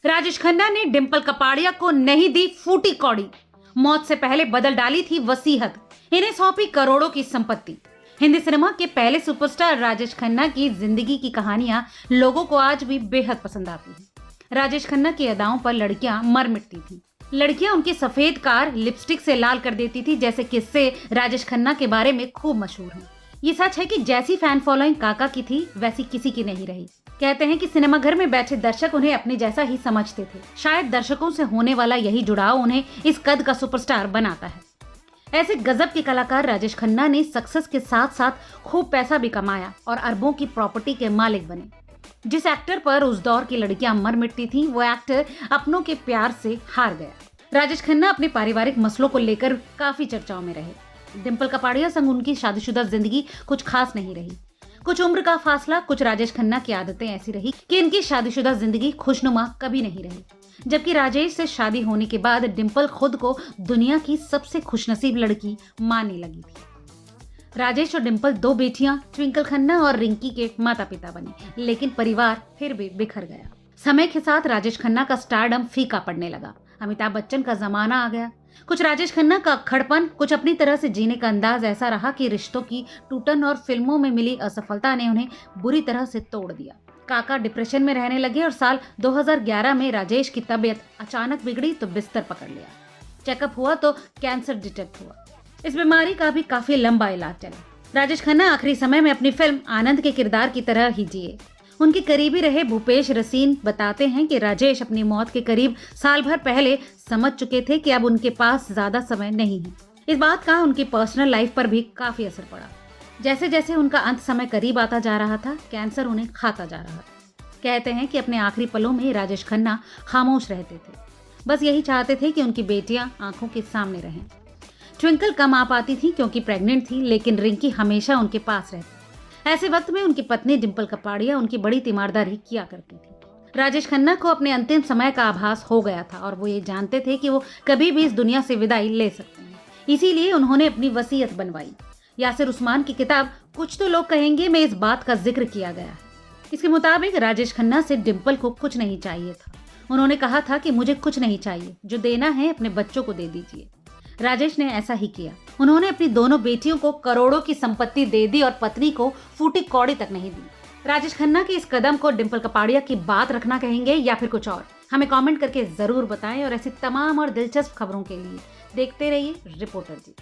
राजेश खन्ना ने डिंपल कपाड़िया को नहीं दी फूटी कौड़ी। मौत से पहले बदल डाली थी वसीयत, इन्हें सौंपी करोड़ों की संपत्ति। हिंदी सिनेमा के पहले सुपरस्टार राजेश खन्ना की जिंदगी की कहानियां लोगों को आज भी बेहद पसंद आती हैं। राजेश खन्ना की अदाओं पर लड़कियां मर मिटती थी। लड़कियां उनकी सफेद कार लिपस्टिक से लाल कर देती थी, जैसे किस्से राजेश खन्ना के बारे में खूब मशहूर हैं। ये सच है कि जैसी फैन फॉलोइंग काका की थी, वैसी किसी की नहीं रही। कहते हैं कि सिनेमा घर में बैठे दर्शक उन्हें अपने जैसा ही समझते थे। शायद दर्शकों से होने वाला यही जुड़ाव उन्हें इस कद का सुपरस्टार बनाता है। ऐसे गजब के कलाकार राजेश खन्ना ने सक्सेस के साथ साथ खूब पैसा भी कमाया और अरबों की प्रॉपर्टी के मालिक बने। जिस एक्टर पर उस दौर की लड़कियां मर मिटती थीं, वो एक्टर अपनों के प्यार से हार गया। राजेश खन्ना अपने पारिवारिक मसलों को लेकर काफी चर्चाओं में रहे। डिंपल कपाड़िया संग उनकी शादीशुदा जिंदगी कुछ खास नहीं रही। कुछ उम्र का फासला, कुछ राजेश खन्ना की आदतें ऐसी रही कि इनकी शादीशुदा जिंदगी खुशनुमा कभी नहीं रही। जबकि राजेश से शादी होने के बाद डिंपल खुद को दुनिया की सबसे खुशनसीब लड़की मानने लगी थी। राजेश और डिंपल दो बेटियां ट्विंकल खन्ना और रिंकी के माता पिता बने, लेकिन परिवार फिर भी बिखर गया। समय के साथ राजेश खन्ना का स्टारडम फीका पड़ने लगा। अमिताभ बच्चन का जमाना आ गया। कुछ राजेश खन्ना का अक्खड़पन, कुछ अपनी तरह से जीने का अंदाज ऐसा रहा कि रिश्तों की टूटन और फिल्मों में मिली असफलता ने उन्हें बुरी तरह से तोड़ दिया। काका डिप्रेशन में रहने लगे और साल 2011 में राजेश की तबीयत अचानक बिगड़ी तो बिस्तर पकड़ लिया। चेकअप हुआ तो कैंसर डिटेक्ट हुआ। इस बीमारी का भी काफी लंबा इलाज चला। राजेश खन्ना आखिरी समय में अपनी फिल्म आनंद के किरदार की तरह ही जिए। उनके करीबी रहे भूपेश रसीन बताते हैं कि राजेश अपनी मौत के करीब साल भर पहले समझ चुके थे कि अब उनके पास ज्यादा समय नहीं है। इस बात का उनकी पर्सनल लाइफ पर भी काफी असर पड़ा। जैसे जैसे उनका अंत समय करीब आता जा रहा था, कैंसर उन्हें खाता जा रहा था। कहते हैं कि अपने आखिरी पलों में राजेश खन्ना खामोश रहते थे। बस यही चाहते थे कि उनकी बेटियां आंखों के सामने रहें। ट्विंकल कम आ पाती थी क्योंकि प्रेग्नेंट थी, लेकिन रिंकी हमेशा उनके पास रहती। ऐसे वक्त में उनकी पत्नी डिंपल कपाड़िया उनकी बड़ी तीमारदारी किया करती थी। राजेश खन्ना को अपने अंतिम समय का आभास हो गया था और वो ये जानते थे कि वो कभी भी इस दुनिया से विदाई ले सकते हैं। इसीलिए उन्होंने अपनी वसीयत बनवाई। यासिर उस्मान की किताब कुछ तो लोग कहेंगे में इस बात का जिक्र किया गया है। इसके मुताबिक राजेश खन्ना से डिंपल को कुछ नहीं चाहिए था। उन्होंने कहा था कि मुझे कुछ नहीं चाहिए, जो देना है अपने बच्चों को दे दीजिए। राजेश ने ऐसा ही किया। उन्होंने अपनी दोनों बेटियों को करोड़ों की संपत्ति दे दी और पत्नी को फूटी कौड़ी तक नहीं दी। राजेश खन्ना के इस कदम को डिंपल कपाड़िया की बात रखना कहेंगे या फिर कुछ और, हमें कमेंट करके जरूर बताएं। और ऐसी तमाम और दिलचस्प खबरों के लिए देखते रहिए रिपोर्टर जी।